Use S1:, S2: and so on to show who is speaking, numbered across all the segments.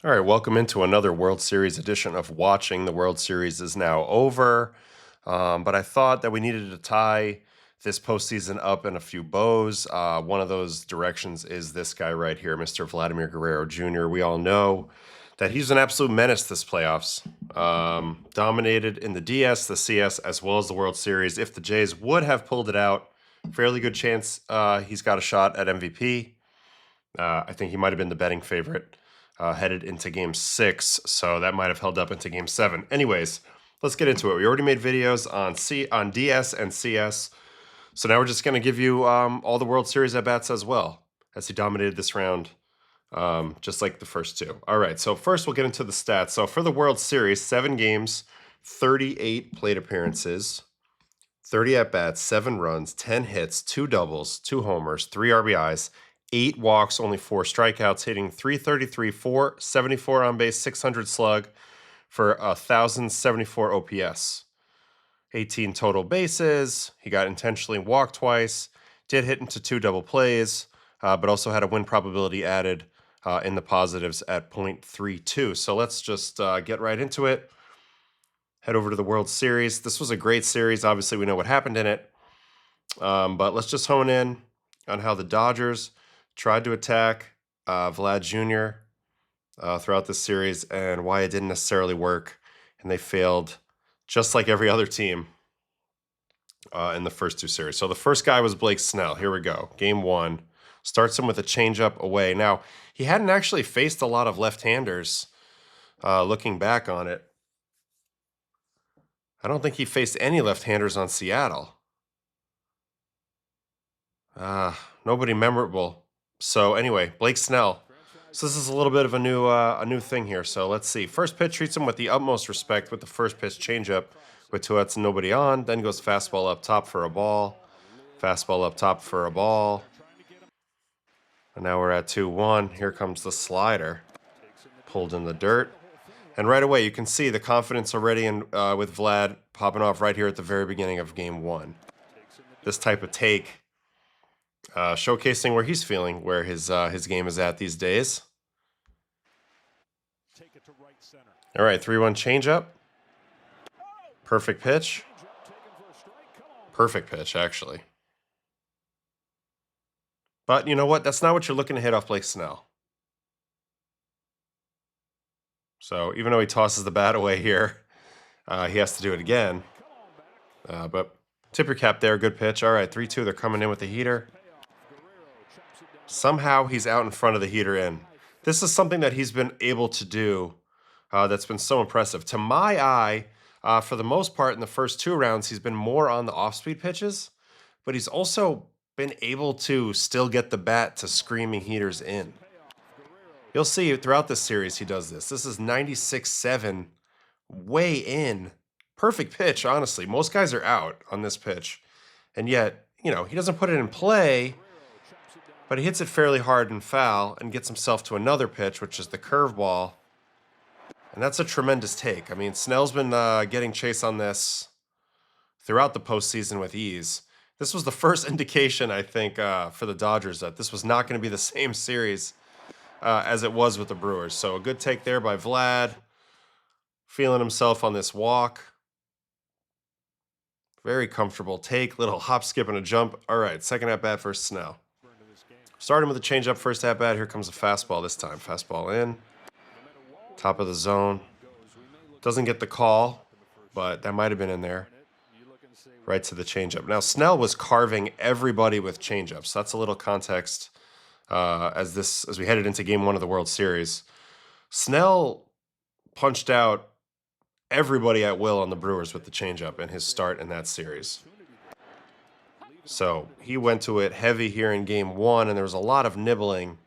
S1: All right, welcome into another World Series edition of Watching. The World Series is now over, but I thought that we needed to tie this postseason up in a few bows. One of those directions is this guy right here, Mr. Vladimir Guerrero Jr. We all know that he's an absolute menace this playoffs. Dominated in the DS, the CS, as well as the World Series. If the Jays would have pulled it out, fairly good chance he's got a shot at MVP. I think he might have been the betting favorite headed into Game 6, so that might have held up into Game 7. Anyways, let's get into it. We already made videos on DS and CS, so now we're just going to give you all the World Series at-bats as well, as he dominated this round, just like the first two. All right, so first we'll get into the stats. So for the World Series, 7 games, 38 plate appearances, 30 at-bats, 7 runs, 10 hits, 2 doubles, 2 homers, 3 RBIs, 8 walks, only 4 strikeouts, hitting .333, .474 on base, 600 slug for 1,074 OPS. 18 total bases. He got intentionally walked twice, did hit into 2 double plays, but also had a win probability added in the positives at .32. So let's just get right into it. Head over to the World Series. This was a great series. Obviously, we know what happened in it. But let's just hone in on how the Dodgers tried to attack Vlad Jr. Throughout this series and why it didn't necessarily work. And they failed just like every other team in the first 2 series. So the first guy was Blake Snell. Here we go. Game 1. Starts him with a changeup away. Now, he hadn't actually faced a lot of left-handers looking back on it. I don't think he faced any left-handers on Seattle. Nobody memorable. So anyway, Blake Snell. So this is a little bit of a new thing here. So let's see. First pitch treats him with the utmost respect with the first pitch changeup with 2 outs and nobody on. Then goes fastball up top for a ball. Fastball up top for a ball. And now we're at 2-1. Here comes the slider. Pulled in the dirt. And right away, you can see the confidence already in with Vlad popping off right here at the very beginning of Game 1. This type of take. Showcasing where he's feeling, where his game is at these days. All right, 3-1 changeup. Perfect pitch. Perfect pitch, actually. But you know what? That's not what you're looking to hit off Blake Snell. So even though he tosses the bat away here, he has to do it again. But tip your cap there. Good pitch. All right, 3-2. They're coming in with the heater. Somehow he's out in front of the heater in. This is something that he's been able to do that's been so impressive. To my eye, for the most part in the first 2 rounds, he's been more on the off-speed pitches, but he's also been able to still get the bat to screaming heaters in. You'll see throughout this series he does this. This is 96.7, way in. Perfect pitch, honestly. Most guys are out on this pitch, and yet, he doesn't put it in play, but he hits it fairly hard and foul and gets himself to another pitch, which is the curveball. And that's a tremendous take. I mean, Snell's been getting chase on this throughout the postseason with ease. This was the first indication, I think, for the Dodgers that this was not going to be the same series as it was with the Brewers. So a good take there by Vlad. Feeling himself on this walk. Very comfortable take. Little hop, skip, and a jump. All right, second at-bat for Snell. Starting with a changeup first at-bat. Here comes a fastball this time. Fastball in. Top of the zone. Doesn't get the call, but that might have been in there. Right to the changeup. Now, Snell was carving everybody with changeups. That's a little context as we headed into Game 1 of the World Series. Snell punched out everybody at will on the Brewers with the changeup in his start in that series. So he went to it heavy here in Game 1, and there was a lot of nibbling.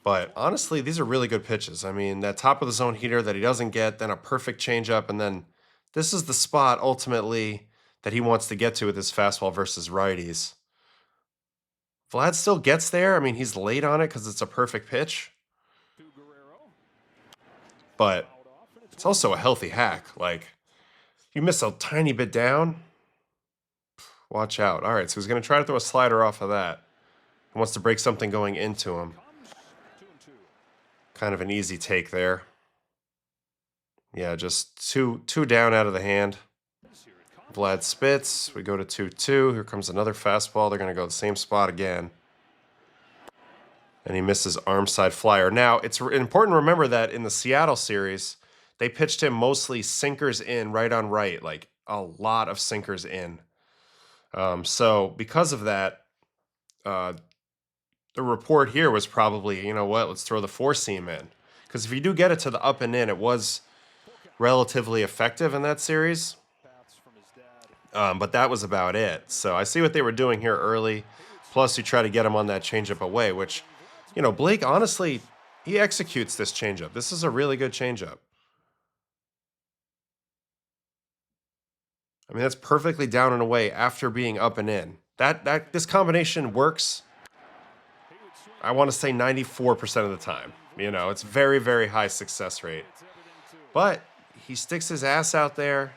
S1: But honestly, these are really good pitches. I mean, that top of the zone heater that he doesn't get, then a perfect changeup, and then this is the spot ultimately that he wants to get to with his fastball versus righties. Vlad still gets there. I mean, he's late on it because it's a perfect pitch. But it's also a healthy hack. Like, you miss a tiny bit down, watch out. All right, so he's going to try to throw a slider off of that. He wants to break something going into him. Kind of an easy take there. Yeah, just two down out of the hand. Vlad spits. We go to 2-2. Here comes another fastball. They're going to go the same spot again. And he misses arm side flyer. Now, it's important to remember that in the Seattle series, they pitched him mostly sinkers in, right on right, like a lot of sinkers in. So because of that, the report here was probably, you know what, let's throw the four seam in. Because if you do get it to the up and in, it was relatively effective in that series. But that was about it. So I see what they were doing here early. Plus, you try to get him on that changeup away, which, you know, Blake, honestly, he executes this changeup. This is a really good changeup. I mean, that's perfectly down and away after being up and in. This combination works, I want to say 94% of the time. You know, it's very, very high success rate. But he sticks his ass out there,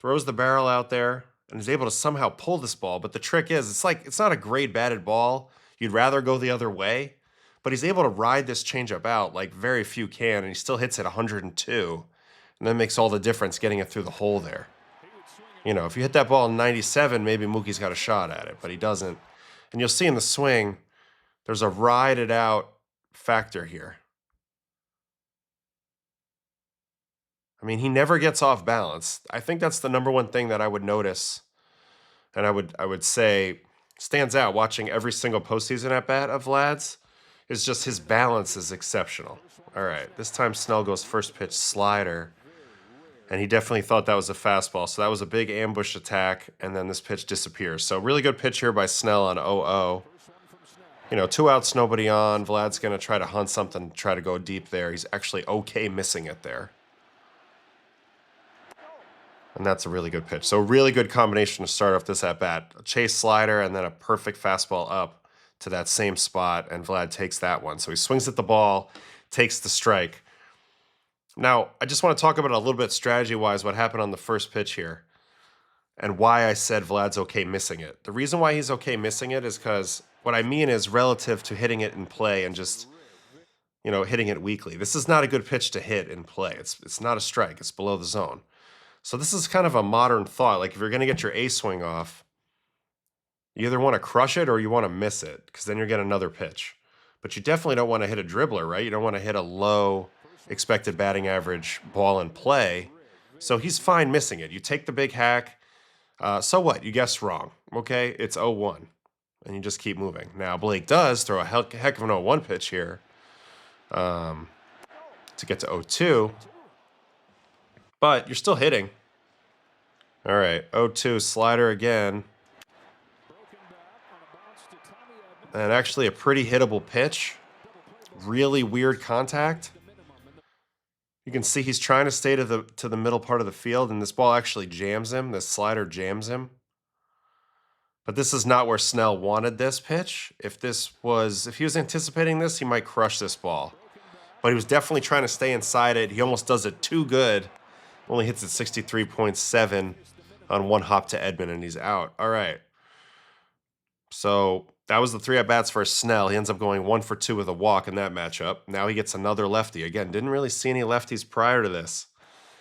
S1: throws the barrel out there, and is able to somehow pull this ball. But the trick is, it's not a great batted ball. You'd rather go the other way. But he's able to ride this changeup out like very few can, and he still hits it 102. And that makes all the difference getting it through the hole there. You know, if you hit that ball in 97, maybe Mookie's got a shot at it, but he doesn't. And you'll see in the swing, there's a ride it out factor here. I mean, he never gets off balance. I think that's the number one thing that I would notice, and I would say stands out watching every single postseason at bat of Vlad's, is just his balance is exceptional. All right, this time Snell goes first pitch slider, and he definitely thought that was a fastball. So that was a big ambush attack, and then this pitch disappears. So really good pitch here by Snell on 0-0. You know, 2 outs, nobody on. Vlad's going to try to hunt something, try to go deep there. He's actually okay missing it there. And that's a really good pitch. So really good combination to start off this at-bat. A chase slider and then a perfect fastball up to that same spot, and Vlad takes that one. So he swings at the ball, takes the strike. Now, I just want to talk about a little bit strategy-wise what happened on the first pitch here and why I said Vlad's okay missing it. The reason why he's okay missing it is because what I mean is relative to hitting it in play and just, you know, hitting it weakly. This is not a good pitch to hit in play. It's not a strike. It's below the zone. So this is kind of a modern thought. Like if you're going to get your A swing off, you either want to crush it or you want to miss it because then you're getting another pitch. But you definitely don't want to hit a dribbler, right? You don't want to hit a low expected batting average ball in play. So he's fine missing it. You take the big hack. So what? You guessed wrong. Okay, it's 0-1. And you just keep moving. Now Blake does throw a heck of an 0-1 pitch here to get to 0-2. But you're still hitting. All right, 0-2 slider again. And actually a pretty hittable pitch. Really weird contact. You can see he's trying to stay to the middle part of the field, and this ball actually jams him. This slider jams him. But this is not where Snell wanted this pitch. If he was anticipating this, he might crush this ball. But he was definitely trying to stay inside it. He almost does it too good. Only hits it 63.7 on one hop to Edman, and he's out. All right. So that was the 3 at-bats for Snell. He ends up going 1 for 2 with a walk in that matchup. Now he gets another lefty. Again, didn't really see any lefties prior to this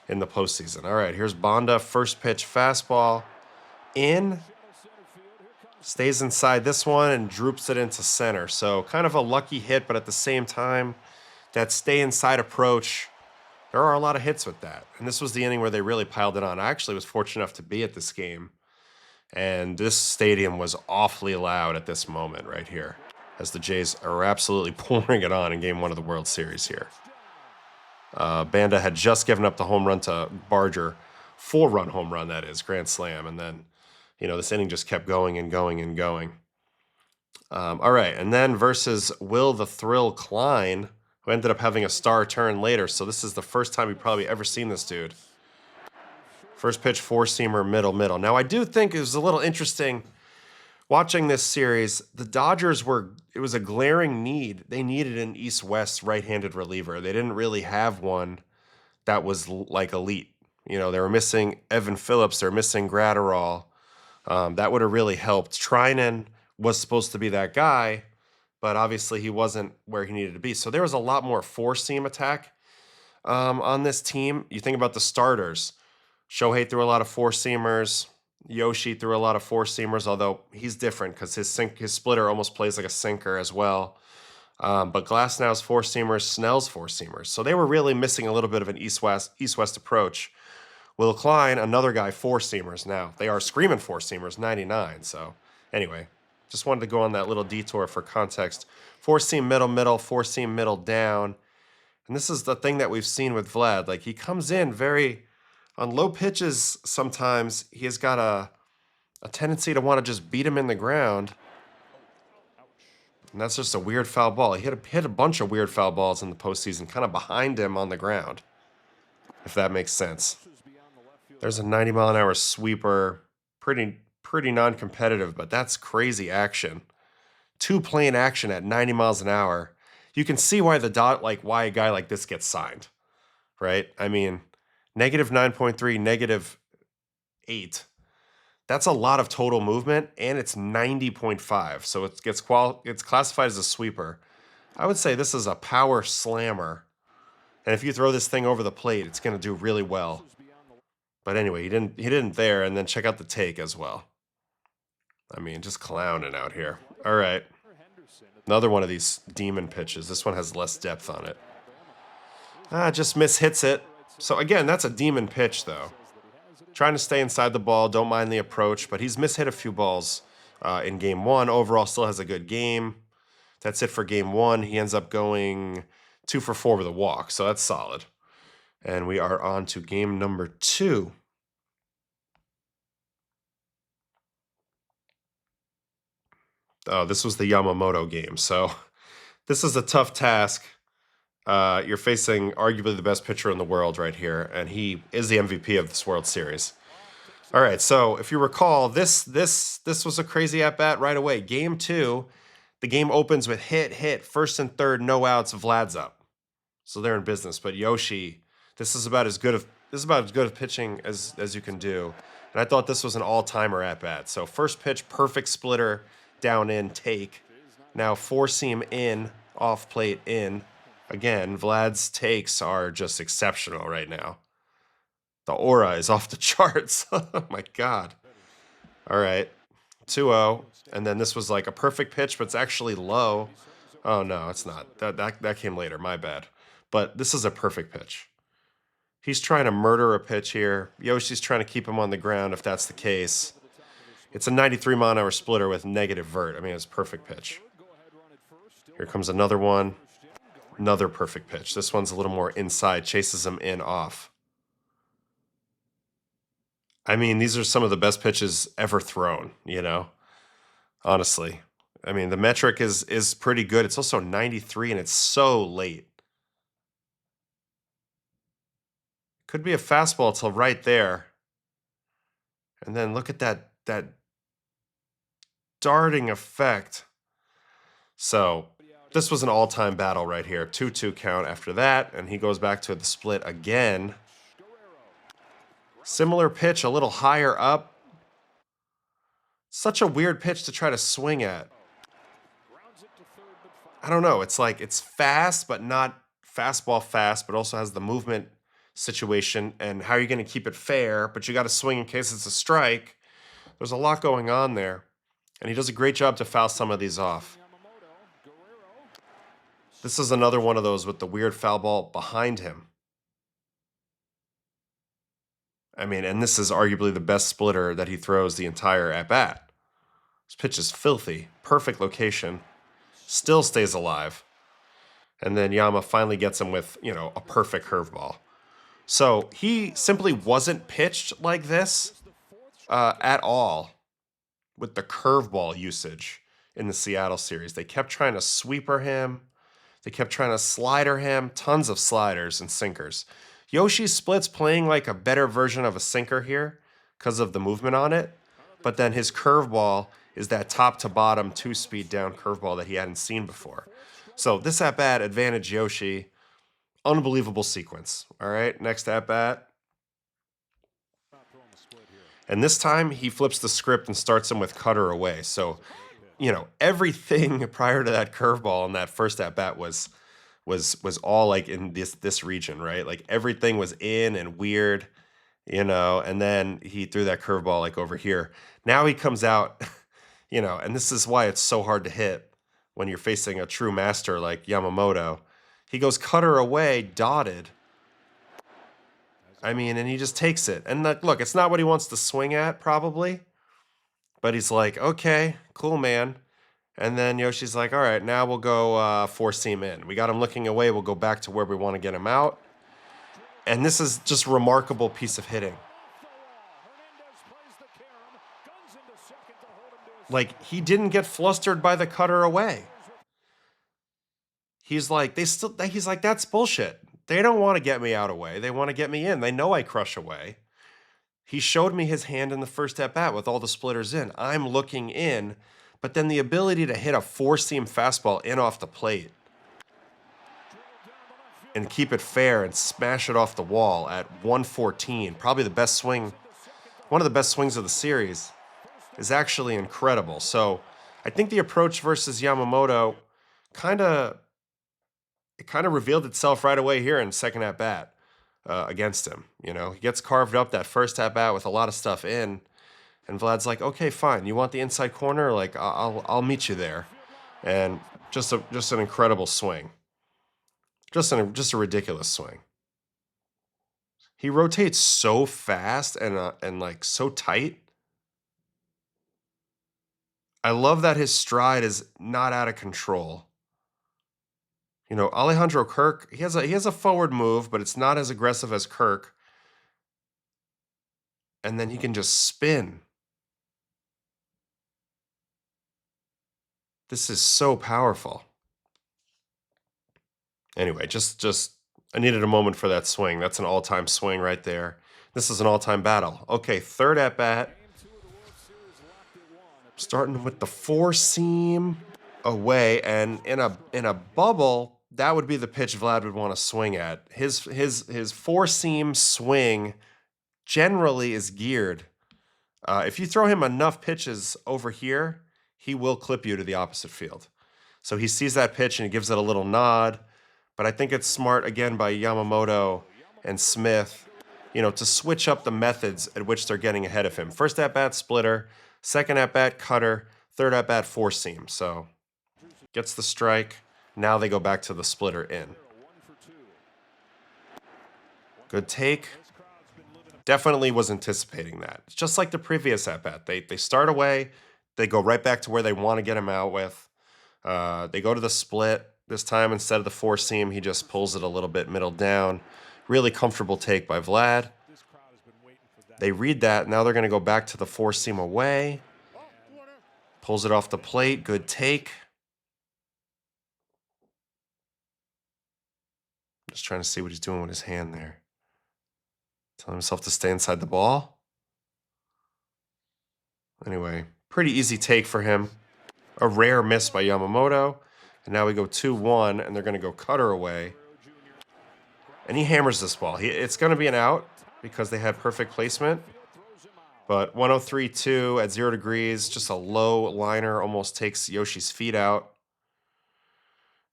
S1: in the postseason. All right, here's Bonda. First pitch fastball. In. Stays inside this one and droops it into center. So kind of a lucky hit, but at the same time, that stay inside approach, there are a lot of hits with that. And this was the inning where they really piled it on. I actually was fortunate enough to be at this game. And this stadium was awfully loud at this moment right here, as the Jays are absolutely pouring it on in Game 1 of the World Series here. Banda had just given up the home run to Barger, 4-run home run, that is, grand slam. And then, you know, this inning just kept going and going and going. All right, and then versus Will the Thrill Klein, who ended up having a star turn later. So this is the first time we've probably ever seen this dude. First pitch, four-seamer, middle. Now, I do think it was a little interesting watching this series. The Dodgers it was a glaring need. They needed an east-west right-handed reliever. They didn't really have one that was like elite. You know, they were missing Evan Phillips. They're missing Gratterall. That would have really helped. Treinen was supposed to be that guy, but obviously he wasn't where he needed to be. So there was a lot more four-seam attack on this team. You think about the starters. Shohei threw a lot of four-seamers. Yoshi threw a lot of four-seamers, although he's different because his splitter almost plays like a sinker as well. But Glasnow's four-seamers, Snell's four-seamers. So they were really missing a little bit of an east-west approach. Will Klein, another guy, four-seamers now. They are screaming four-seamers, 99. So anyway, just wanted to go on that little detour for context. Four-seam middle, four-seam middle down. And this is the thing that we've seen with Vlad. Like, he comes in very, on low pitches sometimes, he has got a tendency to want to just beat him in the ground. And that's just a weird foul ball. He hit a bunch of weird foul balls in the postseason, kind of behind him on the ground, if that makes sense. There's a 90-mile-an-hour sweeper, pretty non-competitive, but that's crazy action. Two-plane action at 90 miles an hour. You can see why why a guy like this gets signed, right? I mean, negative 9.3, negative 8. That's a lot of total movement, and it's 90.5, so it's classified as a sweeper. I would say this is a power slammer, and if you throw this thing over the plate, it's going to do really well. But anyway, he didn't there, and then check out the take as well. I mean, just clowning out here. All right. Another one of these demon pitches. This one has less depth on it. Just mishits it. So again, that's a demon pitch, though. Trying to stay inside the ball, don't mind the approach, but he's mishit a few balls in game one. Overall, still has a good game. That's it for game one. He ends up going 2 for 4 with a walk, so that's solid. And we are on to game number 2. Oh, this was the Yamamoto game. So this is a tough task. You're facing arguably the best pitcher in the world right here, and he is the MVP of this World Series. All right, so if you recall, this was a crazy at-bat right away. Game 2, the game opens with hit, first and third, no outs, Vlad's up. So they're in business. But Yoshi, this is about as good of pitching as you can do. And I thought this was an all-timer at-bat. So first pitch, perfect splitter, down in, take. Now four-seam in, off plate in. Again, Vlad's takes are just exceptional right now. The aura is off the charts. Oh my God. All right. 2-0. And then this was like a perfect pitch, but it's actually low. Oh no, it's not. That came later. My bad. But this is a perfect pitch. He's trying to murder a pitch here. Yoshi's trying to keep him on the ground if that's the case. It's a 93-mile-an-hour splitter with negative vert. I mean, it's a perfect pitch. Here comes another one. Another perfect pitch. This one's a little more inside. Chases him in off. I mean, these are some of the best pitches ever thrown, you know? Honestly. I mean, the metric is pretty good. It's also 93, and it's so late. Could be a fastball till right there. And then look at that darting effect. So this was an all-time battle right here. 2-2 count after that, and he goes back to the split again. Similar pitch, a little higher up. Such a weird pitch to try to swing at. I don't know. It's like it's fast, but not fastball fast, but also has the movement situation. And how are you going to keep it fair? But you got to swing in case it's a strike. There's a lot going on there. And he does a great job to foul some of these off. This is another one of those with the weird foul ball behind him. I mean, and this is arguably the best splitter that he throws the entire at-bat. This pitch is filthy. Perfect location. Still stays alive. And then Yama finally gets him with, a perfect curveball. So he simply wasn't pitched like this at all with the curveball usage in the Seattle series. They kept trying to sweeper him. They kept trying to slider him. Tons of sliders and sinkers. Yoshi's split's playing like a better version of a sinker here because of the movement on it. But then his curveball is that top to bottom 2-speed down curveball that he hadn't seen before. So this at-bat, advantage Yoshi. Unbelievable sequence. All right, next at-bat. And this time he flips the script and starts him with cutter away. So, everything prior to that curveball in that first at bat was all like in this region, right? Like everything was in and weird, and then he threw that curveball like over here. Now he comes out, and this is why it's so hard to hit when you're facing a true master like Yamamoto. He goes cutter away, dotted. I mean, and he just takes it. And look, it's not what he wants to swing at, probably. But he's like, okay, cool, man. And then Yoshi's like, all right, now we'll go four-seam in. We got him looking away. We'll go back to where we want to get him out. And this is just a remarkable piece of hitting. Like, he didn't get flustered by the cutter away. He's like, he's like, that's bullshit. They don't want to get me out away. They want to get me in. They know I crush away. He showed me his hand in the first at bat with all the splitters in. I'm looking in, but then the ability to hit a four-seam fastball in off the plate and keep it fair and smash it off the wall at 114, probably the best swing, one of the best swings of the series, is actually incredible. So I think the approach versus Yamamoto kind of revealed itself right away here in second at bat against him. He gets carved up that first at bat with a lot of stuff in, and Vlad's like, okay, fine. You want the inside corner? Like I'll meet you there, and just an incredible swing. Just a ridiculous swing. He rotates so fast and like so tight. I love that his stride is not out of control. Alejandro Kirk, he has a forward move, but it's not as aggressive as Kirk. And then he can just spin. This is so powerful. Anyway, just I needed a moment for that swing. That's an all-time swing right there. This is an all-time battle. Okay, third at bat. Starting with the four-seam away, and in a bubble, that would be the pitch Vlad would want to swing at. His four-seam swing generally is geared. If you throw him enough pitches over here, he will clip you to the opposite field. So he sees that pitch and he gives it a little nod. But I think it's smart, again, by Yamamoto and Smith, to switch up the methods at which they're getting ahead of him. First at-bat, splitter. Second at-bat, cutter. Third at-bat, four-seam. So gets the strike. Now they go back to the splitter in. Good take. Definitely was anticipating that. Just like the previous at-bat. They start away. They go right back to where they want to get him out with. They go to the split. This time, instead of the four-seam, he just pulls it a little bit middle down. Really comfortable take by Vlad. They read that. Now they're going to go back to the four-seam away. Pulls it off the plate. Good take. Just trying to see what he's doing with his hand there. Telling himself to stay inside the ball. Anyway, pretty easy take for him. A rare miss by Yamamoto. And now we go 2-1, and they're going to go cutter away. And he hammers this ball. It's going to be an out because they had perfect placement. But 103-2 at 0 degrees, just a low liner, almost takes Yoshi's feet out.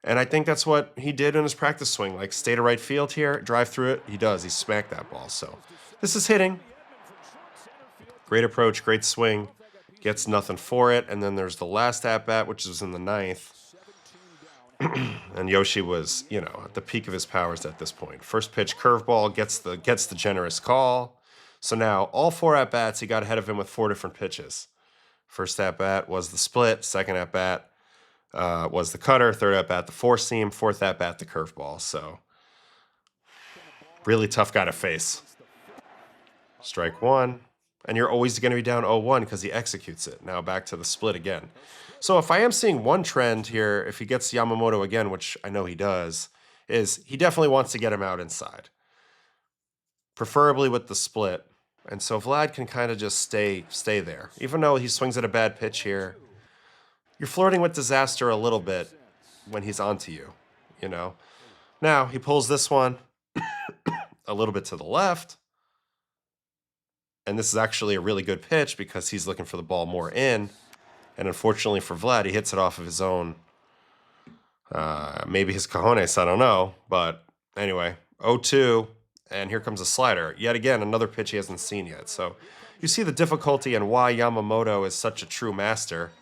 S1: And I think that's what he did in his practice swing. Like, stay to right field here, drive through it. He does. He smacked that ball. So this is hitting. Great approach, great swing. Gets nothing for it. And then there's the last at-bat, which is in the ninth. And Yoshi was, at the peak of his powers at this point. First pitch curveball gets the generous call. So now all four at-bats, he got ahead of him with four different pitches. First at-bat was the split. Second at-bat was the cutter. Third at-bat, the four-seam. Fourth at-bat, the curveball. So really tough guy to face. Strike one. And you're always going to be down 0-1 because he executes it. Now back to the split again. So if I am seeing one trend here, if he gets Yamamoto again, which I know he does, is he definitely wants to get him out inside. Preferably with the split. And so Vlad can kind of just stay there. Even though he swings at a bad pitch here, you're flirting with disaster a little bit when he's onto you, Now he pulls this one a little bit to the left. And this is actually a really good pitch because he's looking for the ball more in. And unfortunately for Vlad, he hits it off of his own, maybe his cojones, I don't know. But anyway, 0-2, and here comes a slider. Yet again, another pitch he hasn't seen yet. So you see the difficulty and why Yamamoto is such a true master.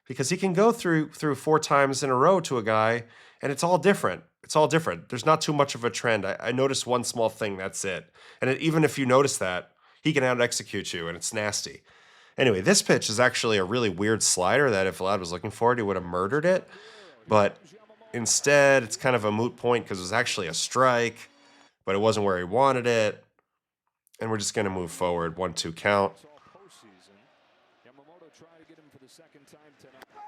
S1: Because he can go through 4 times in a row to a guy, and it's all different. It's all different. There's not too much of a trend. I noticed one small thing, that's it. And even if you notice that, he can out-execute you, and it's nasty. Anyway, this pitch is actually a really weird slider that if Vlad was looking for it, he would have murdered it. But instead, it's kind of a moot point because it was actually a strike, but it wasn't where he wanted it. And we're just going to move forward. 1-2 count.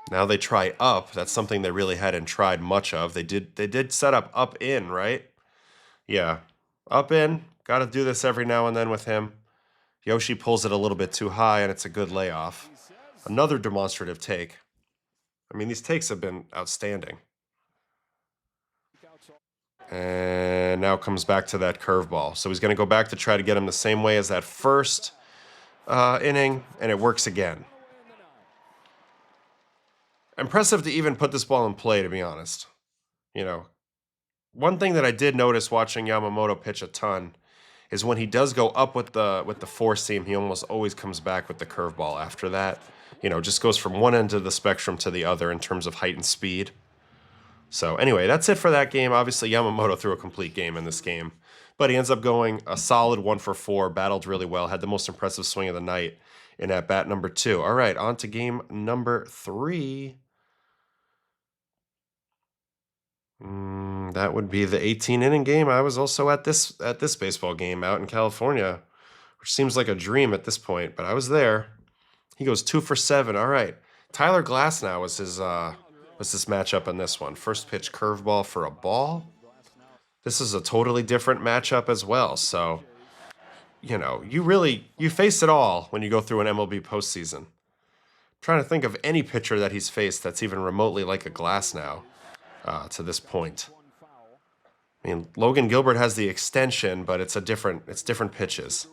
S1: Now they try up. That's something they really hadn't tried much of. They did set up in, right? Yeah. Up in. Got to do this every now and then with him. Yoshi pulls it a little bit too high, and it's a good layoff. Another demonstrative take. I mean, these takes have been outstanding. And now comes back to that curveball. So he's going to go back to try to get him the same way as that first inning, and it works again. Impressive to even put this ball in play, to be honest. You know, one thing that I did notice watching Yamamoto pitch a ton is when he does go up with the four seam, he almost always comes back with the curveball after that. You know, just goes from one end of the spectrum to the other in terms of height and speed. So anyway, that's it for that game. Obviously, Yamamoto threw a complete game in this game, but he ends up going a solid 1 for 4, battled really well, had the most impressive swing of the night in at bat number 2. All right, on to game number 3. That would be the 18-inning game. I was also at this baseball game out in California, which seems like a dream at this point, but I was there. He goes 2 for 7. All right, Tyler Glasnow was his matchup in this one. First pitch curveball for a ball. This is a totally different matchup as well. So, you know, you face it all when you go through an MLB postseason. I'm trying to think of any pitcher that he's faced that's even remotely like a Glasnow. To this point. I mean, Logan Gilbert has the extension, but it's different pitches.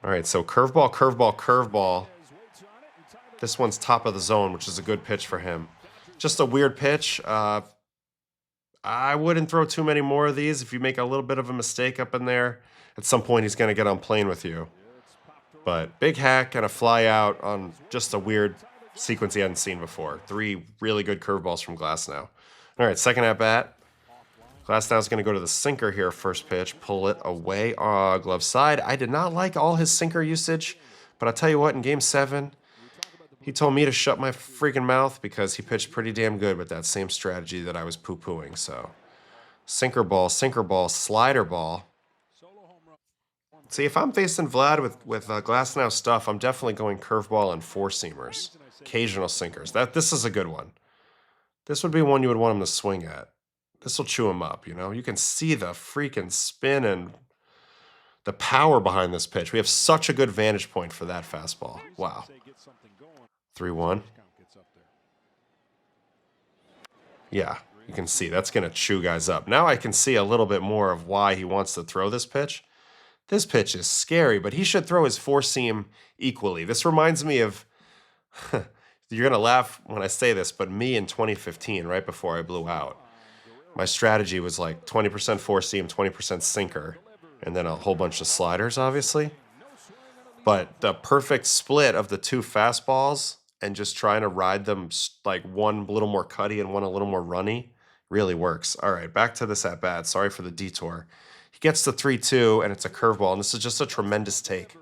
S1: All right, so curveball, curveball, curveball. This one's top of the zone, which is a good pitch for him. Just a weird pitch. I wouldn't throw too many more of these. If you make a little bit of a mistake up in there, at some point he's going to get on plane with you. But big hack and a fly out on just a weird sequence he hadn't seen before. 3 really good curveballs from Glasnow. All right, second at bat. Glasnow's going to go to the sinker here, first pitch. Pull it away, glove side. I did not like all his sinker usage, but I'll tell you what, in Game 7, he told me to shut my freaking mouth because he pitched pretty damn good with that same strategy that I was poo-pooing. So, sinker ball, slider ball. See, if I'm facing Vlad with Glasnow stuff, I'm definitely going curveball and four-seamers. Occasional sinkers. This is a good one. This would be one you would want him to swing at. This will chew him up, you know? You can see the freaking spin and the power behind this pitch. We have such a good vantage point for that fastball. Wow. 3-1. Yeah, you can see that's going to chew guys up. Now I can see a little bit more of why he wants to throw this pitch. This pitch is scary, but he should throw his four-seam equally. This reminds me of... You're going to laugh when I say this, but me in 2015, right before I blew out, my strategy was like 20% four-seam, 20% sinker, and then a whole bunch of sliders, obviously. But the perfect split of the 2 fastballs and just trying to ride them like one a little more cutty and one a little more runny really works. All right, back to this at-bat. Sorry for the detour. He gets the 3-2, and it's a curveball, and this is just a tremendous take.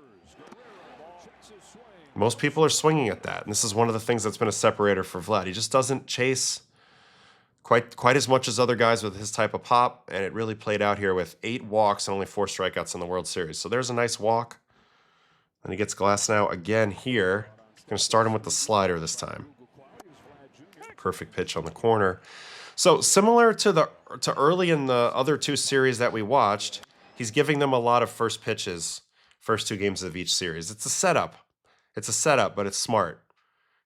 S1: Most people are swinging at that, and this is one of the things that's been a separator for Vlad. He just doesn't chase quite as much as other guys with his type of pop, and it really played out here with 8 walks and only 4 strikeouts in the World Series. So there's a nice walk, and he gets Glasnow again here. Going to start him with the slider this time. Perfect pitch on the corner. So similar to early in the other 2 series that we watched, he's giving them a lot of first pitches, first 2 games of each series. It's a setup. It's a setup, but it's smart.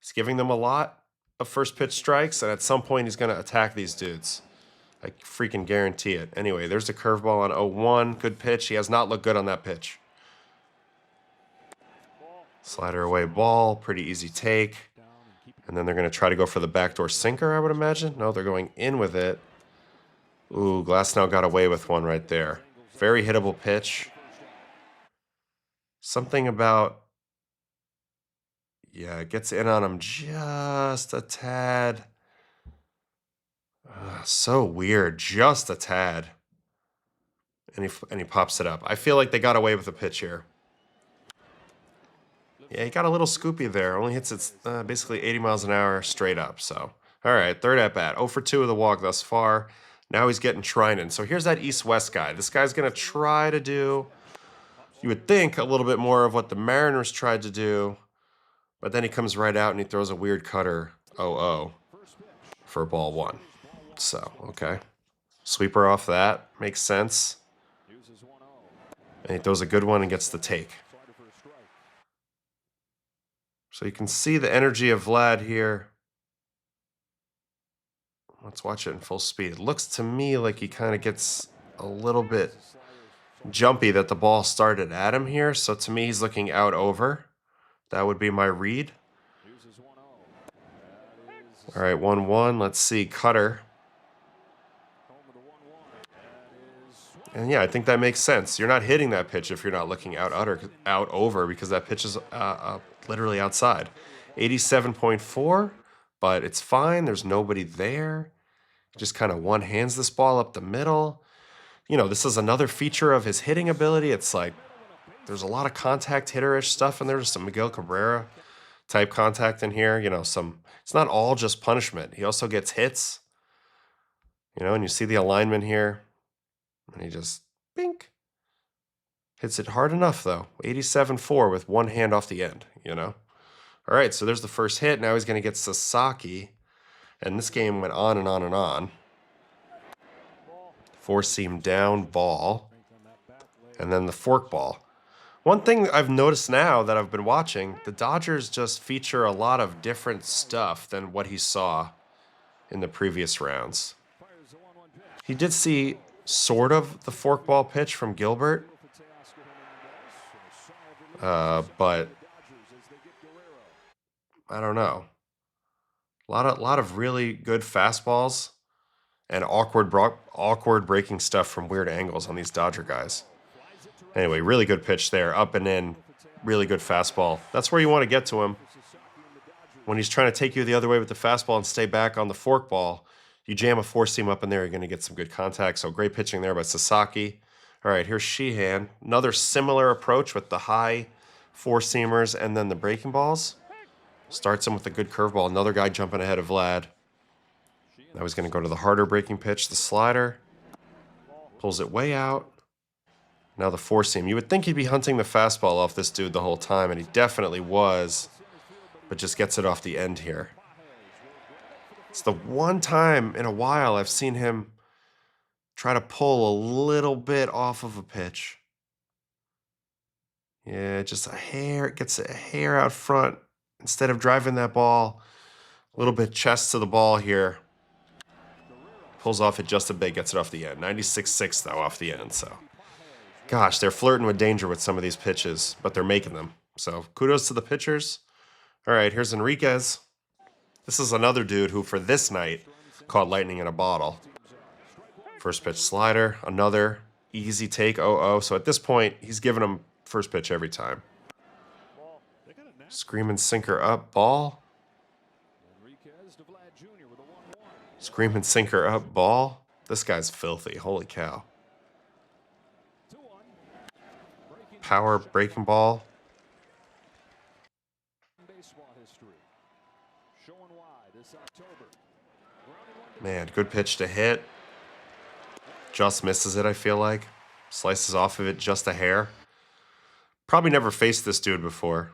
S1: He's giving them a lot of first pitch strikes, and at some point he's going to attack these dudes. I freaking guarantee it. Anyway, there's a curveball on 0-1. Good pitch. He has not looked good on that pitch. Slider away ball, pretty easy take. And then they're going to try to go for the backdoor sinker, I would imagine. No, they're going in with it. Ooh, Glasnow got away with one right there. Very hittable pitch. Something about... Yeah, it gets in on him just a tad. So weird, just a tad. And he pops it up. I feel like they got away with the pitch here. Yeah, he got a little scoopy there. Only hits it basically 80 miles an hour straight up. So, all right, third at bat. 0 for 2 of the walk thus far. Now he's getting Trinan. So here's that east-west guy. This guy's going to try to do, you would think, a little bit more of what the Mariners tried to do. But then he comes right out and he throws a weird cutter 0-0 for ball 1. So, okay. Sweeper off that. Makes sense. And he throws a good one and gets the take. So you can see the energy of Vlad here. Let's watch it in full speed. It looks to me like he kind of gets a little bit jumpy that the ball started at him here. So to me, he's looking out over. That would be my read. All right, 1-1. Let's see. Cutter. And yeah, I think that makes sense. You're not hitting that pitch if you're not looking out over because that pitch is literally outside. 87.4, but it's fine. There's nobody there. Just kind of one-hands this ball up the middle. You know, this is another feature of his hitting ability. It's like there's a lot of contact hitterish stuff in there. There's some Miguel Cabrera type contact in here. You know, it's not all just punishment. He also gets hits. You know, and you see the alignment here. And he just, bink. Hits it hard enough, though. 87.4 with one hand off the end, you know? All right, so there's the first hit. Now he's going to get Sasaki. And this game went on and on and on. Four-seam down ball. And then the fork ball. One thing I've noticed now that I've been watching, the Dodgers just feature a lot of different stuff than what he saw in the previous rounds. He did see sort of the forkball pitch from Gilbert, but I don't know. A lot of really good fastballs and awkward breaking stuff from weird angles on these Dodger guys. Anyway, really good pitch there, up and in, really good fastball. That's where you want to get to him. When he's trying to take you the other way with the fastball and stay back on the forkball, you jam a four-seam up in there, you're going to get some good contact. So great pitching there by Sasaki. All right, here's Sheehan. Another similar approach with the high four-seamers and then the breaking balls. Starts him with a good curveball. Another guy jumping ahead of Vlad. Now he's going to go to the harder breaking pitch, the slider. Pulls it way out. Now the four-seam. You would think he'd be hunting the fastball off this dude the whole time, and he definitely was, but just gets it off the end here. It's the one time in a while I've seen him try to pull a little bit off of a pitch. Yeah, just a hair. It gets a hair out front. Instead of driving that ball, a little bit chest to the ball here. Pulls off it just a bit, gets it off the end. 96.6 though off the end, so. Gosh, they're flirting with danger with some of these pitches, but they're making them. So kudos to the pitchers. All right, here's Enriquez. This is another dude who, for this night, caught lightning in a bottle. First pitch slider, another easy take, 0-0. So at this point, he's giving him first pitch every time. Screaming sinker up, ball. Screaming sinker up, ball. This guy's filthy, holy cow. Power breaking ball. Man, good pitch to hit. Just misses it, I feel like. Slices off of it just a hair. Probably never faced this dude before.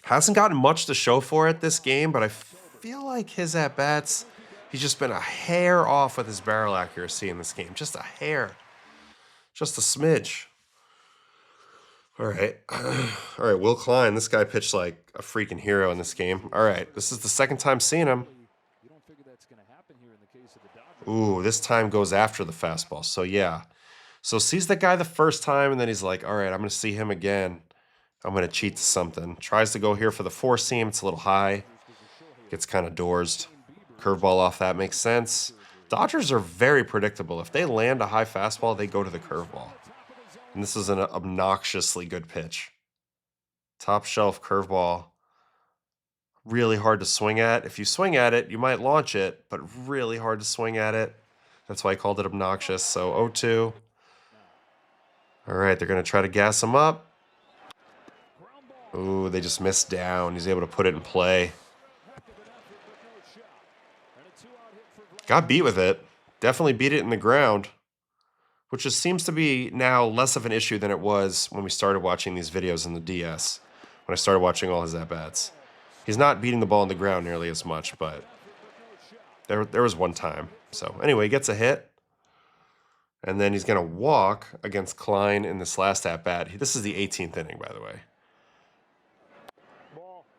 S1: Hasn't gotten much to show for it this game, but I feel like his at-bats, he's just been a hair off with his barrel accuracy in this game. Just a hair. Just a smidge. All right. All right, Will Klein. This guy pitched like a freaking hero in this game. All right, this is the second time seeing him. Ooh, this time goes after the fastball. So, yeah, So sees the guy the first time, and then he's like, all right, I'm going to see him again. I'm going to cheat to something. Tries to go here for the four seam. It's a little high. Gets kind of doorsed. Curveball off that makes sense. Dodgers are very predictable. If they land a high fastball, they go to the curveball. And this is an obnoxiously good pitch. Top shelf curveball. Really hard to swing at. If you swing at it, you might launch it, but really hard to swing at it. That's why I called it obnoxious. So 0-2. All right, they're going to try to gas him up. Ooh, they just missed down. He's able to put it in play. Got beat with it. Definitely beat it in the ground, which just seems to be now less of an issue than it was when we started watching these videos in the DS, when I started watching all his at-bats. He's not beating the ball on the ground nearly as much, but there was one time. So anyway, he gets a hit. And then he's going to walk against Klein in this last at-bat. This is the 18th inning, by the way.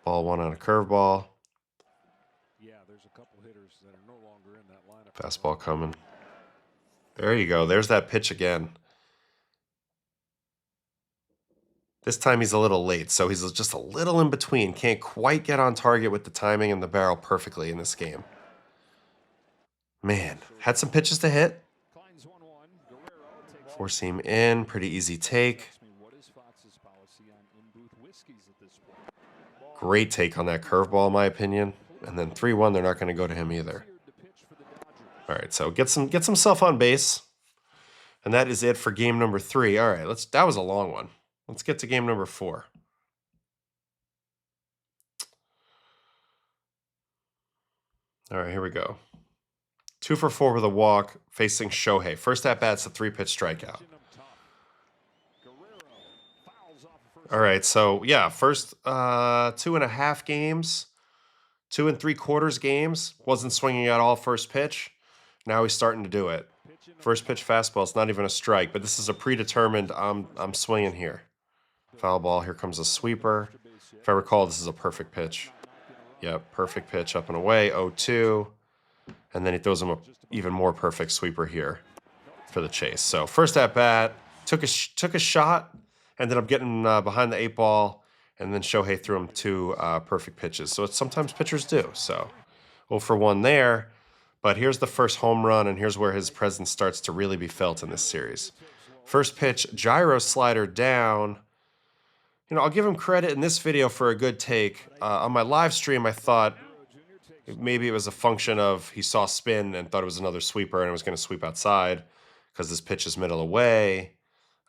S1: Ball one on a curveball.
S2: Yeah, there's a couple hitters that are no longer in that lineup.
S1: Fastball coming. There you go. There's that pitch again. This time he's a little late, so he's just a little in between. Can't quite get on target with the timing and the barrel perfectly in this game. Man, had some pitches to hit. Four seam in, pretty easy take. Great take on that curveball, in my opinion. And then 3-1, they're not going to go to him either. All right, so gets himself on base. And that is it for game number 3. All right, that was a long one. Let's get to game number 4. All right, here we go. 2 for 4 with a walk, facing Shohei. First at bat's a 3-pitch strikeout. All right, so yeah, first 2.5 games, 2 3/4 games, wasn't swinging at all first pitch. Now he's starting to do it. First pitch fastball, it's not even a strike, but this is a predetermined, I'm swinging here. Foul ball, here comes a sweeper. If I recall, this is a perfect pitch. Yep, perfect pitch up and away, 0-2. And then he throws him a even more perfect sweeper here for the chase. So first at bat, took a shot, ended up getting behind the 8 ball, and then Shohei threw him 2 perfect pitches. So it's sometimes pitchers do. So 0 for 1 there. But here's the first home run, and here's where his presence starts to really be felt in this series. First pitch, gyro slider down. You know, I'll give him credit in this video for a good take. On my live stream, I thought maybe it was a function of he saw spin and thought it was another sweeper and it was going to sweep outside because this pitch is middle away.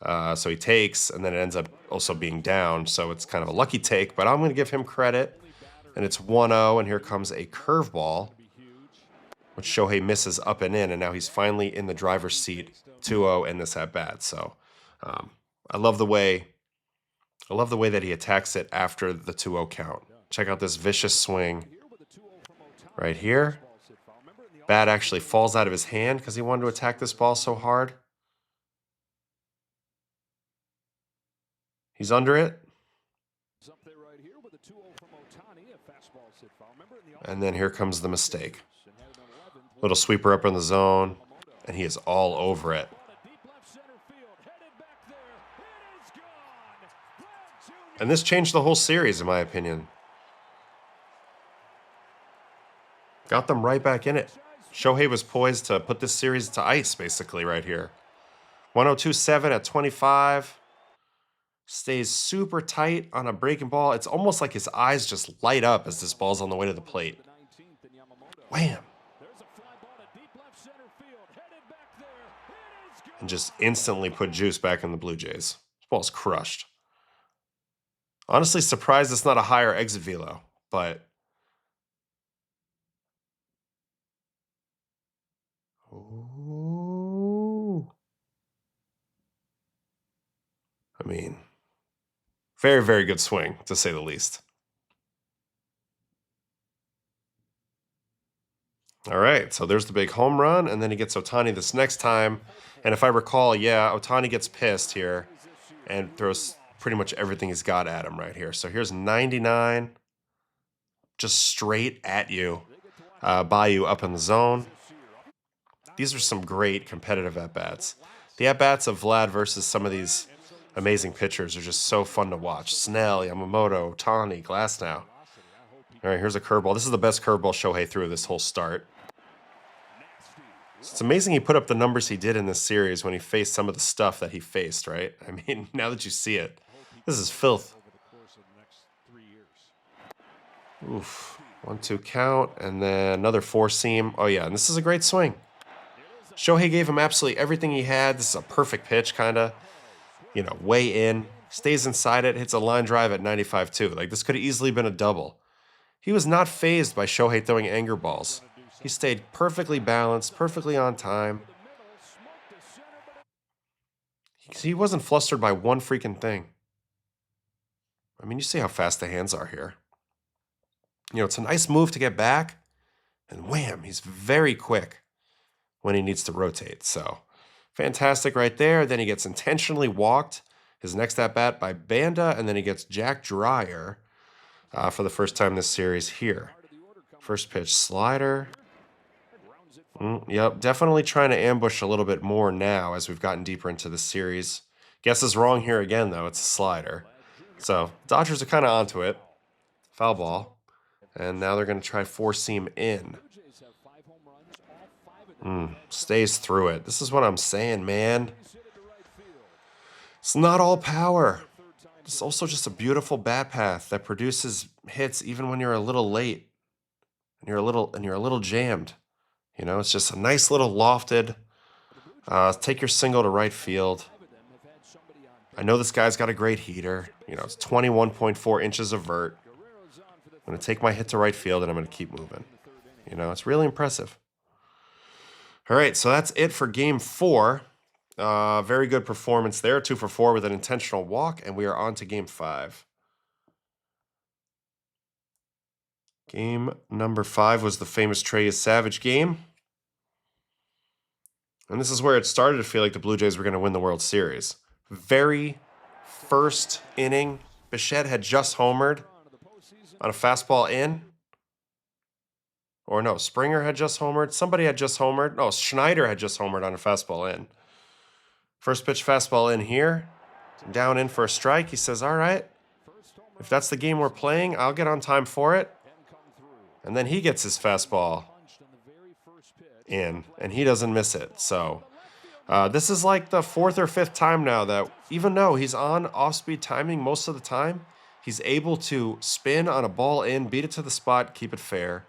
S1: So he takes, and then it ends up also being down. So it's kind of a lucky take, but I'm going to give him credit. And it's 1-0, and here comes a curveball, which Shohei misses up and in, and now he's finally in the driver's seat, 2-0 in this at-bat. So I love the way that he attacks it after the 2-0 count. Check out this vicious swing right here. Bat actually falls out of his hand because he wanted to attack this ball so hard. He's under it. And then here comes the mistake. Little sweeper up in the zone, and he is all over it. And this changed the whole series, in my opinion. Got them right back in it. Shohei was poised to put this series to ice, basically, right here. 102.7 at 25. Stays super tight on a breaking ball. It's almost like his eyes just light up as this ball's on the way to the plate. Wham! And just instantly put juice back in the Blue Jays. This ball's crushed. Honestly, surprised it's not a higher exit velo, but ooh. I mean, very, very good swing, to say the least. All right, so there's the big home run, and then he gets Ohtani this next time. And if I recall, yeah, Ohtani gets pissed here and throws pretty much everything he's got at him right here. So here's 99, just straight at you, by you up in the zone. These are some great competitive at-bats. The at-bats of Vlad versus some of these amazing pitchers are just so fun to watch. Snell, Yamamoto, Tani, Glasnow. All right, here's a curveball. This is the best curveball Shohei threw this whole start. It's amazing he put up the numbers he did in this series when he faced some of the stuff that he faced, right? I mean, now that you see it, this is filth. Oof. 1-2 count, and then another four-seam. Oh, yeah, and this is a great swing. Shohei gave him absolutely everything he had. This is a perfect pitch, kind of, way in. Stays inside it, hits a line drive at 95 too. Like, this could have easily been a double. He was not fazed by Shohei throwing anger balls. He stayed perfectly balanced, perfectly on time. He wasn't flustered by one freaking thing. I mean, you see how fast the hands are here. It's a nice move to get back, and wham, he's very quick when he needs to rotate. So, fantastic right there. Then he gets intentionally walked his next at-bat by Banda, and then he gets Jack Dreyer for the first time this series here. First pitch slider. Yep, definitely trying to ambush a little bit more now as we've gotten deeper into the series. Guess is wrong here again, though. It's a slider. So, Dodgers are kind of onto it. Foul ball. And now they're going to try four-seam in. Stays through it. This is what I'm saying, man. It's not all power. It's also just a beautiful bat path that produces hits even when you're a little late. And you're a little jammed. It's just a nice little lofted. Take your single to right field. I know this guy's got a great heater. It's 21.4 inches of vert. I'm going to take my hit to right field, and I'm going to keep moving. It's really impressive. All right, so that's it for Game 4. Very good performance there. 2 for 4 with an intentional walk, and we are on to Game 5. Game number 5 was the famous Trey Savage game. And this is where it started to feel like the Blue Jays were going to win the World Series. Very first inning, Bichette had just homered on a fastball in. Or no, Springer had just homered. Somebody had just homered. No, Schneider had just homered on a fastball in. First pitch fastball in here. Down in for a strike. He says, all right, if that's the game we're playing, I'll get on time for it. And then he gets his fastball in, and he doesn't miss it. So this is like the 4th or 5th time now that even though he's on off-speed timing most of the time, he's able to spin on a ball in, beat it to the spot, keep it fair,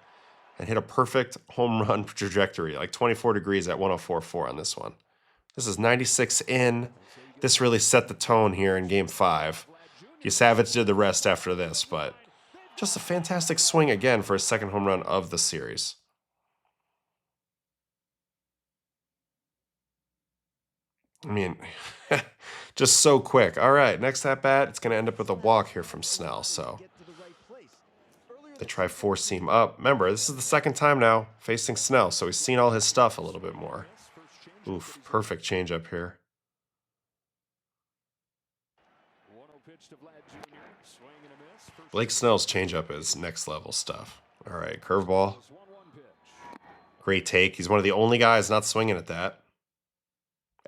S1: and hit a perfect home run trajectory, like 24 degrees at 104.4 on this one. This is 96 in. This really set the tone here in Game 5. Savage did the rest after this, but just a fantastic swing again for his second home run of the series. I mean, just so quick. All right, next at bat, it's going to end up with a walk here from Snell. So they try four-seam up. Remember, this is the second time now facing Snell, so he's seen all his stuff a little bit more. Oof, perfect changeup here. Blake Snell's changeup is next level stuff. All right, curveball. Great take. He's one of the only guys not swinging at that.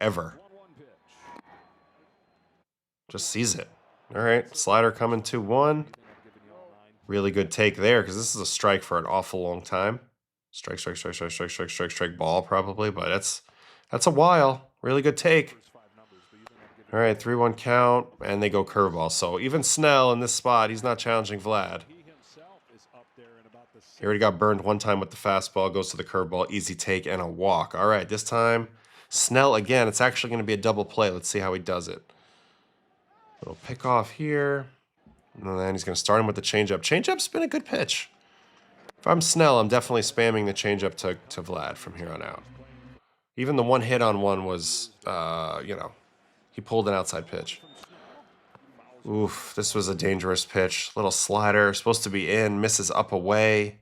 S1: Ever. Just sees it. All right, slider coming 2-1. Really good take there because this is a strike for an awful long time. Strike ball probably, but that's a while. Really good take. All right, 3-1 count, and they go curveball. So even Snell in this spot, he's not challenging Vlad. He already got burned one time with the fastball, goes to the curveball, easy take, and a walk. All right, this time, Snell again. It's actually going to be a double play. Let's see how he does it. Little pick off here. And then he's going to start him with the changeup. Changeup's been a good pitch. If I'm Snell, I'm definitely spamming the changeup to Vlad from here on out. Even the one hit on one was, he pulled an outside pitch. Oof, this was a dangerous pitch. Little slider, supposed to be in, misses up away.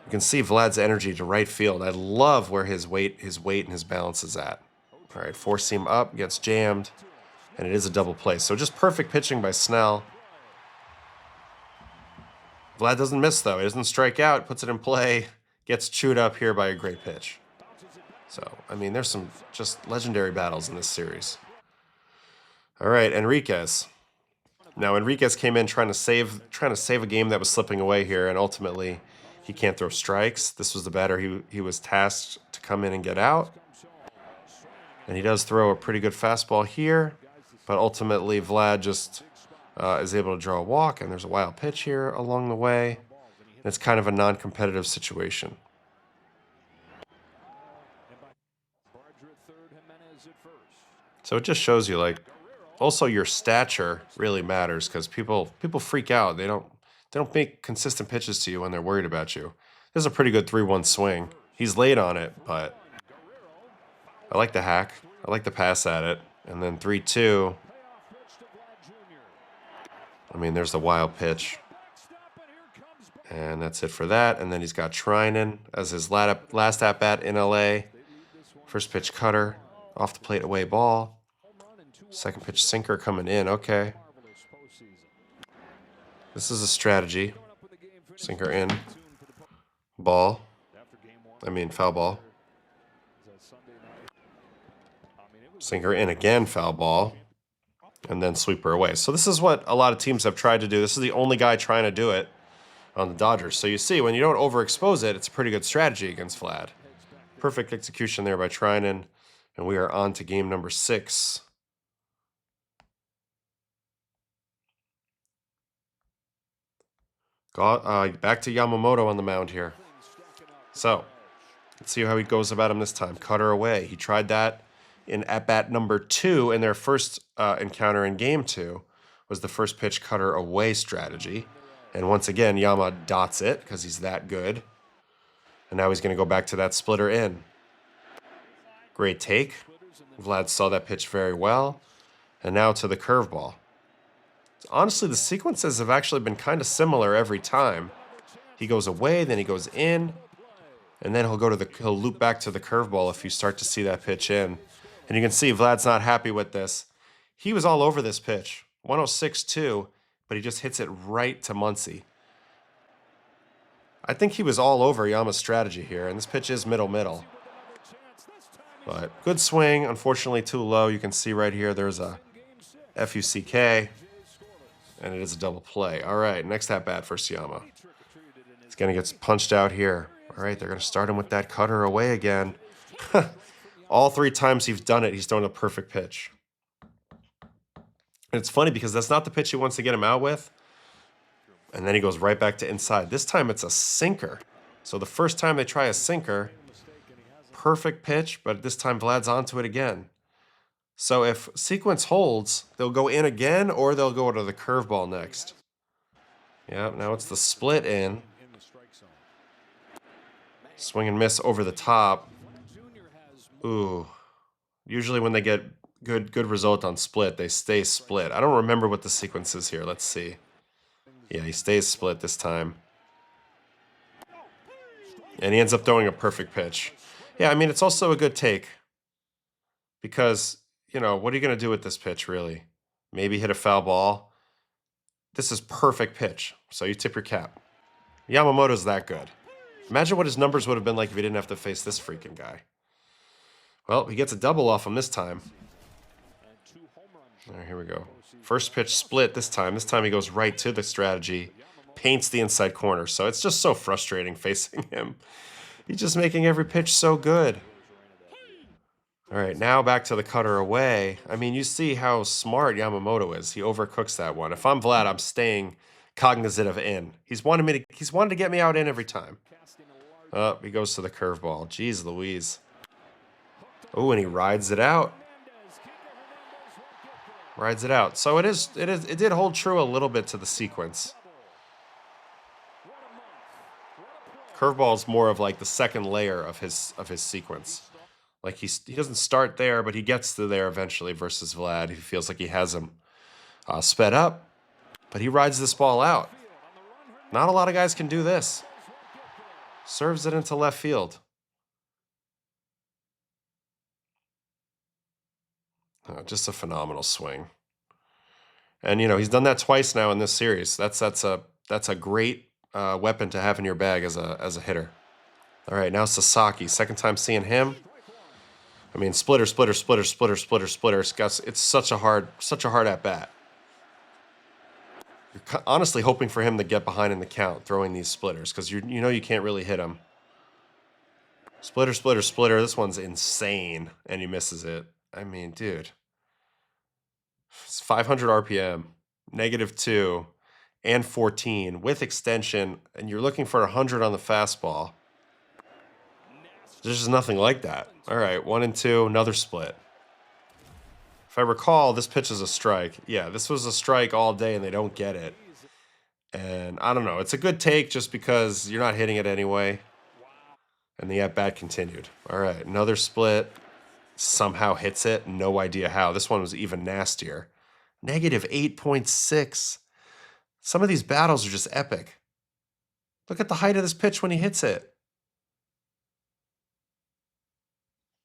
S1: You can see Vlad's energy to right field. I love where his weight and his balance is at. All right, four-seam up, gets jammed, and it is a double play. So just perfect pitching by Snell. Vlad doesn't miss, though. He doesn't strike out, puts it in play, gets chewed up here by a great pitch. So, I mean, there's some just legendary battles in this series. All right, Enriquez. Now, Enriquez came in trying to save a game that was slipping away here, and ultimately he can't throw strikes. This was the batter he was tasked to come in and get out. And he does throw a pretty good fastball here, but ultimately Vlad just is able to draw a walk, and there's a wild pitch here along the way. And it's kind of a non-competitive situation. So it just shows you, like, also your stature really matters, because people freak out. They don't make consistent pitches to you when they're worried about you. This is a pretty good 3-1 swing. He's late on it, but I like the hack. I like the pass at it. And then 3-2. I mean, there's the wild pitch. And that's it for that. And then he's got Treinen as his last at-bat in LA. First pitch cutter, off the plate away ball. Second pitch sinker coming in. Okay. This is a strategy. Sinker in. Ball. I mean, foul ball. Sinker in again, foul ball. And then sweeper away. So this is what a lot of teams have tried to do. This is the only guy trying to do it on the Dodgers. So you see, when you don't overexpose it, it's a pretty good strategy against Vlad. Perfect execution there by Treinen. And we are on to game number 6. Back to Yamamoto on the mound here. So, let's see how he goes about him this time. Cutter away. He tried that in at-bat number 2 in their first encounter in game 2. Was the first pitch cutter away strategy. And once again, Yama dots it because he's that good. And now he's going to go back to that splitter in. Great take. Vlad saw that pitch very well. And now to the curveball. Honestly, the sequences have actually been kind of similar every time. He goes away, then he goes in, and then he'll loop back to the curveball if you start to see that pitch in. And you can see Vlad's not happy with this. He was all over this pitch. 106-2, but he just hits it right to Muncy. I think he was all over Yama's strategy here, and this pitch is middle. But good swing, unfortunately too low. You can see right here there's a FUCK. And it is a double play. All right, next at-bat for Yama. He's going to get punched out here. All right, they're going to start him with that cutter away again. All 3 times he's done it, he's thrown a perfect pitch. And it's funny because that's not the pitch he wants to get him out with. And then he goes right back to inside. This time it's a sinker. So the first time they try a sinker, perfect pitch, but this time Vlad's onto it again. So if sequence holds, they'll go in again or they'll go to the curveball next. Yeah, now it's the split in. Swing and miss over the top. Ooh. Usually when they get good result on split, they stay split. I don't remember what the sequence is here. Let's see. Yeah, he stays split this time. And he ends up throwing a perfect pitch. Yeah, I mean, it's also a good take. Because, you know, what are you going to do with this pitch, really? Maybe hit a foul ball. This is perfect pitch, so you tip your cap. Yamamoto's that good. Imagine what his numbers would have been like if he didn't have to face this freaking guy. Well, he gets a double off him this time. All right, here we go. First pitch split this time. This time he goes right to the strategy, paints the inside corner. So it's just so frustrating facing him. He's just making every pitch so good. All right, now back to the cutter away. I mean, you see how smart Yamamoto is. He overcooks that one. If I'm Vlad, I'm staying cognizant of in. He's wanted to get me out in every time. Oh, he goes to the curveball. Jeez Louise. Oh, and he rides it out. Rides it out. So it did hold true a little bit to the sequence. Curveball is more of like the second layer of his sequence. Like he doesn't start there, but he gets to there eventually versus Vlad. He feels like he has him sped up, but he rides this ball out. Not a lot of guys can do this. Serves it into left field. Just a phenomenal swing. And, you know, he's done that twice now in this series. That's a great weapon to have in your bag as a hitter. All right, now Sasaki. Second time seeing him. I mean, splitter, splitter, splitter, splitter, splitter, splitter. It's such a hard at bat. You're honestly hoping for him to get behind in the count, throwing these splitters, because you know you can't really hit him. Splitter, splitter, splitter. This one's insane, and he misses it. I mean, dude. It's 500 RPM, -2, and 14 with extension, and you're looking for 100 on the fastball. There's just nothing like that. All right, 1 and 2, another split. If I recall, this pitch is a strike. Yeah, this was a strike all day, and they don't get it. And I don't know. It's a good take just because you're not hitting it anyway. And the at-bat continued. All right, another split. Somehow hits it. No idea how. This one was even nastier. -8.6. Some of these battles are just epic. Look at the height of this pitch when he hits it.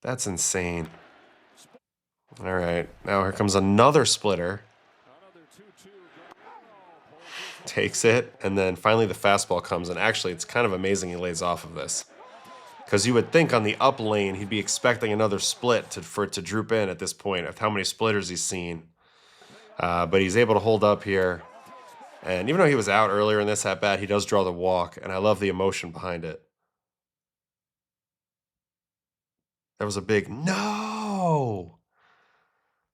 S1: That's insane. All right, now here comes another splitter. Takes it, and then finally the fastball comes, and actually it's kind of amazing he lays off of this. Because you would think on the up lane he'd be expecting another split for it to droop in at this point of how many splitters he's seen. But he's able to hold up here. And even though he was out earlier in this at-bat, he does draw the walk, and I love the emotion behind it. That was a big no!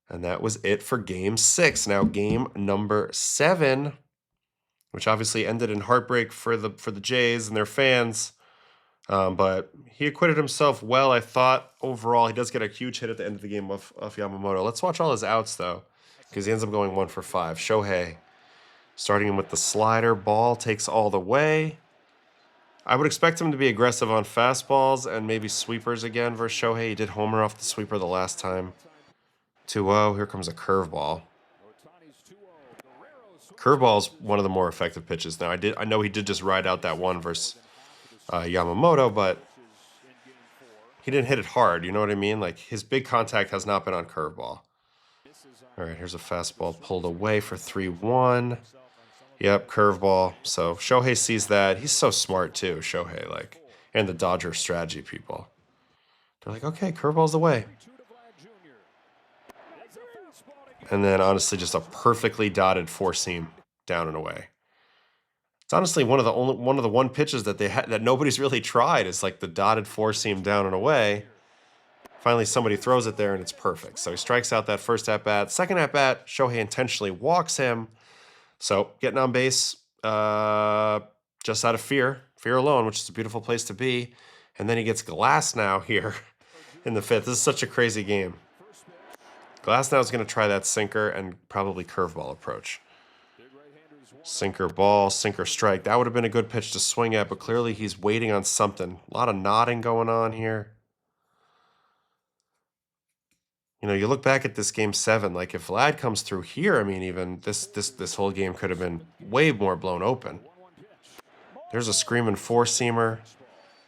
S1: And that was it for Game 6. Now game number 7, which obviously ended in heartbreak for the Jays and their fans. But he acquitted himself well, I thought. Overall, he does get a huge hit at the end of the game of Yamamoto. Let's watch all his outs, though, because he ends up going 1 for 5. Shohei, starting him with the slider. Ball takes all the way. I would expect him to be aggressive on fastballs and maybe sweepers again versus Shohei. He did homer off the sweeper the last time. 2-0. Here comes a curveball. Curveball's one of the more effective pitches. Now, I know he did just ride out that one versus Yamamoto, but he didn't hit it hard. You know what I mean? Like, his big contact has not been on curveball. All right, here's a fastball pulled away for 3-1. Yep, curveball. So Shohei sees that. He's so smart too, Shohei, like, and the Dodger strategy people. They're like, okay, curveball's the way. And then honestly, just a perfectly dotted four-seam down and away. It's honestly one of the pitches that that nobody's really tried is like the dotted four-seam down and away. Finally, somebody throws it there, and it's perfect. So he strikes out that first at-bat. Second at-bat, Shohei intentionally walks him. So getting on base just out of fear alone, which is a beautiful place to be. And then he gets Glasnow here in the 5th. This is such a crazy game. Glasnow is going to try that sinker and probably curveball approach. Sinker ball, sinker strike. That would have been a good pitch to swing at, but clearly he's waiting on something. A lot of nodding going on here. You know, you look back at this game 7, like if Vlad comes through here, I mean, even this whole game could have been way more blown open. There's a screaming four-seamer.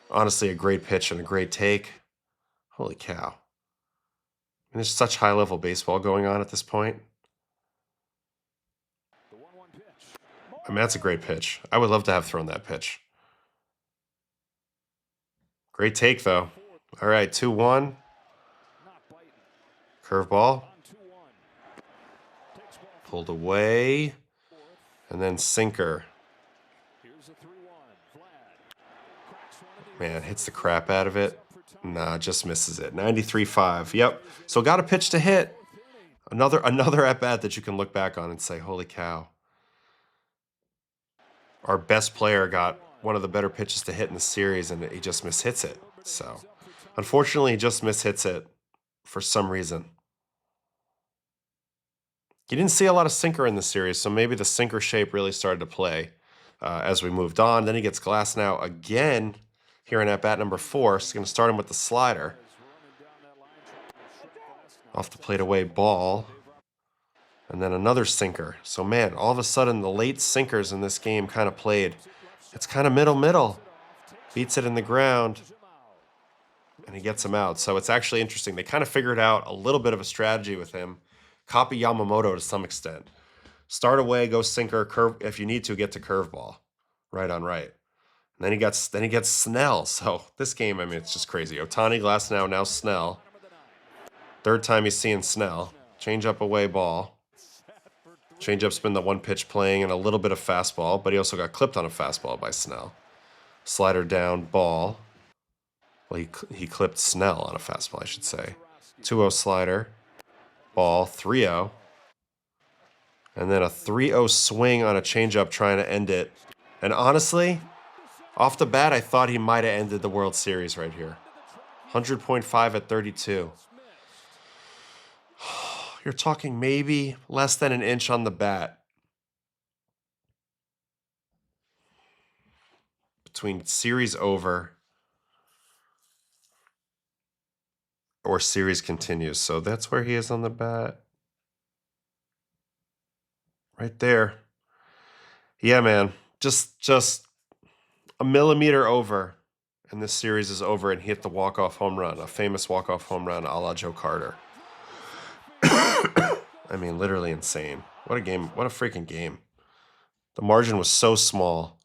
S1: Honestly, a great pitch and a great take. Holy cow. And there's such high-level baseball going on at this point. I mean, that's a great pitch. I would love to have thrown that pitch. Great take, though. All right, 2-1. Curveball. Pulled away. And then sinker. Man, hits the crap out of it. Nah, just misses it. 93.5. Yep. So got a pitch to hit. Another at-bat that you can look back on and say, holy cow. Our best player got one of the better pitches to hit in the series, and he just mishits it. So, unfortunately, he just mishits it for some reason. You didn't see a lot of sinker in the series, so maybe the sinker shape really started to play as we moved on. Then he gets Glasnow again here in at-bat number 4. So he's going to start him with the slider. Off the plate away ball. And then another sinker. So, man, all of a sudden, the late sinkers in this game kind of played. It's kind of middle. Beats it in the ground. And he gets him out. So it's actually interesting. They kind of figured out a little bit of a strategy with him. Copy Yamamoto to some extent. Start away, go sinker, curve. If you need to, get to curveball. Right on right. And then he gets Snell. So this game, I mean, it's just crazy. Ohtani, Glasnow, now Snell. Third time he's seeing Snell. Change up away ball. Change up's been the one pitch playing and a little bit of fastball, but he also got clipped on a fastball by Snell. Slider down, ball. Well, he clipped Snell on a fastball, I should say. 2-0 slider, ball, 3-0. And then a 3-0 swing on a changeup trying to end it. And honestly, off the bat, I thought he might have ended the World Series right here. 100.5 at 32. You're talking maybe less than an inch on the bat between series over or series continues. So that's where he is on the bat. Right there. Yeah, man. Just a millimeter over, and this series is over, and he hit the walk-off home run, a famous walk-off home run a la Joe Carter. I mean, literally insane. What a game. What a freaking game. The margin was so small.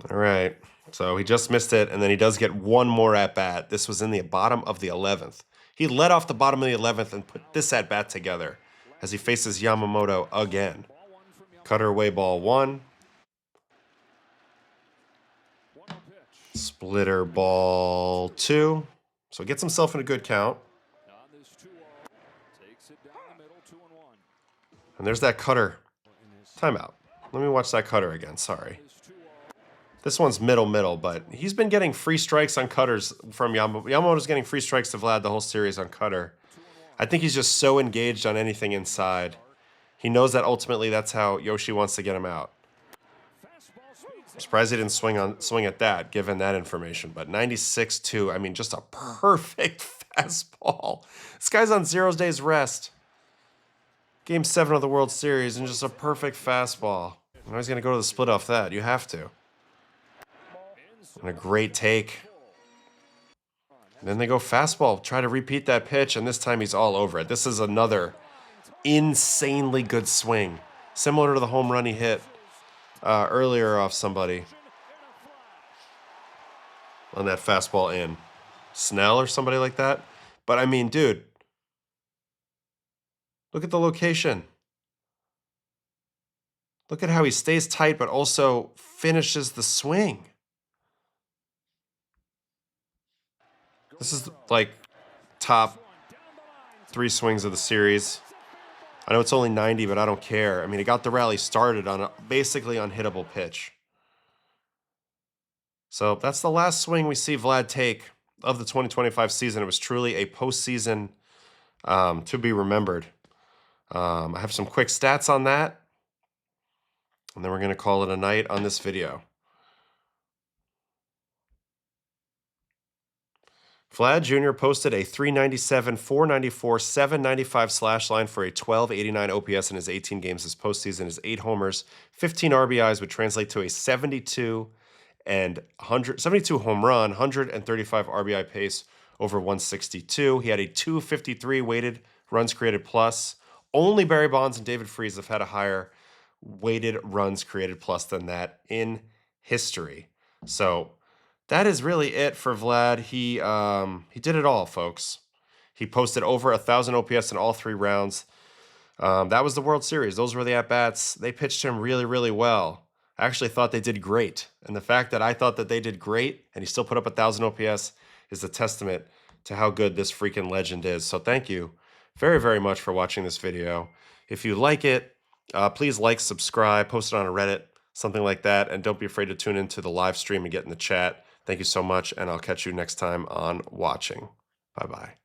S1: All right. So he just missed it, and then he does get one more at-bat. This was in the bottom of the 11th. He led off the bottom of the 11th and put this at-bat together as he faces Yamamoto again. Cutter away ball 1. Splitter ball 2. So he gets himself in a good count. And there's that cutter. Timeout. Let me watch that cutter again. Sorry. This one's middle, but he's been getting free strikes on cutters from Yamamoto. Yamamoto's getting free strikes to Vlad the whole series on cutter. I think he's just so engaged on anything inside. He knows that ultimately that's how Yoshi wants to get him out. I'm surprised he didn't swing at that, given that information. But 96-2, I mean, just a perfect fastball. This guy's on 0 days rest. Game 7 of the World Series, and just a perfect fastball. Now he's going to go to the split off that. You have to. And a great take. And then they go fastball, try to repeat that pitch, and this time he's all over it. This is another insanely good swing, similar to the home run he hit earlier off somebody on that fastball in. Snell or somebody like that. But I mean, dude, look at the location. Look at how he stays tight, but also finishes the swing. This is like top 3 swings of the series. I know it's only 90, but I don't care. I mean, he got the rally started on a basically unhittable pitch. So that's the last swing we see Vlad take of the 2025 season. It was truly a postseason to be remembered. I have some quick stats on that, and then we're going to call it a night on this video. Vlad Jr. posted a 397, 494, 795 slash line for a 1289 OPS in his 18 games this postseason. His 8 homers, 15 RBIs would translate to a 72 home run, 135 RBI pace over 162. He had a 253 weighted runs created plus. Only Barry Bonds and David Freese have had a higher weighted runs created plus than that in history. So that is really it for Vlad. He did it all, folks. He posted over 1,000 OPS in all 3 rounds. That was the World Series. Those were the at-bats. They pitched him really, really well. I actually thought they did great. And the fact that I thought that they did great and he still put up 1,000 OPS is a testament to how good this freaking legend is. So thank you very, very much for watching this video. If you like it, please like, subscribe, post it on a Reddit, something like that. And don't be afraid to tune into the live stream and get in the chat. Thank you so much, and I'll catch you next time on Watching. Bye-bye.